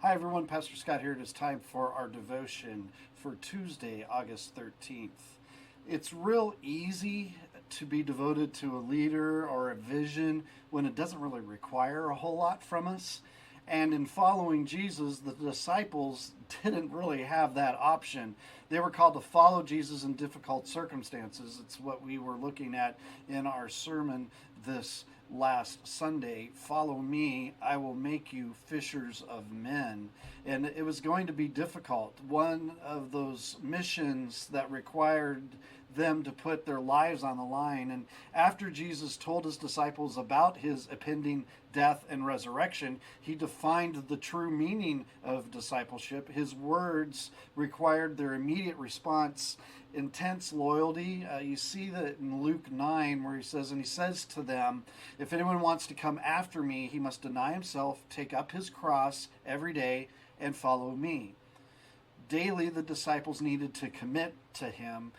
Hi everyone, Pastor Scott here. It is time for our devotion for Tuesday, August 13th. It's real easy to be devoted to a leader or a vision when it doesn't really require a whole lot from us. And in following Jesus, the disciples didn't really have that option. They were called to follow Jesus in difficult circumstances. It's what we were looking at in our sermon this last Sunday. Follow me, I will make you fishers of men. And it was going to be difficult. One of those missions that required them to put their lives on the line. And after Jesus told his disciples about his impending death and resurrection, he defined the true meaning of discipleship. His words required their immediate response, intense loyalty. You see that in Luke 9, where he says, and he says to them, if anyone wants to come after me, he must deny himself, take up his cross every day, and follow me. Daily, the disciples needed to commit to him.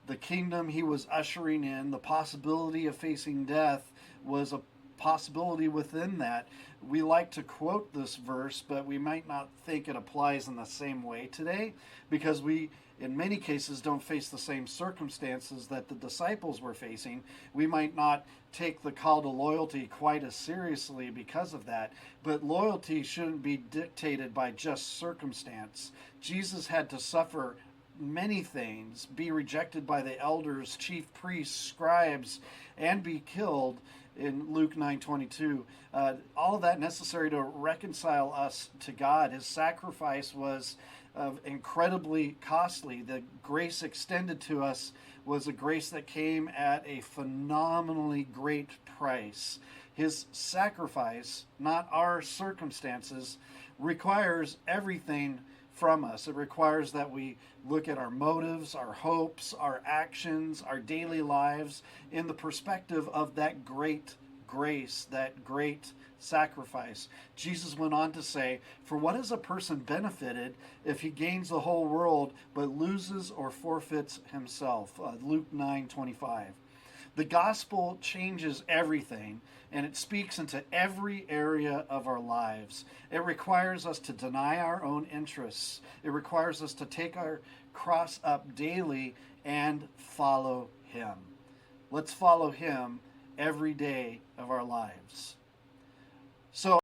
The kingdom he was ushering in, the possibility of facing death, was a possibility within that. We like to quote this verse, but we might not think it applies in the same way today because we, in many cases, don't face the same circumstances that the disciples were facing. We might not take the call to loyalty quite as seriously because of that, but loyalty shouldn't be dictated by just circumstance. Jesus had to suffer many things, be rejected by the elders, chief priests, scribes, and be killed in Luke 9:22. All of that necessary to reconcile us to God. His sacrifice was incredibly costly. The grace extended to us was a grace that came at a phenomenally great price. His sacrifice, not our circumstances, requires everything from us. It requires that we look at our motives, our hopes, our actions, our daily lives in the perspective of that great grace, that great sacrifice. Jesus went on to say, for what is a person benefited if he gains the whole world but loses or forfeits himself? Luke 9:25. The gospel changes everything, and it speaks into every area of our lives. It requires us to deny our own interests. It requires us to take our cross up daily and follow him. Let's follow him every day of our lives. So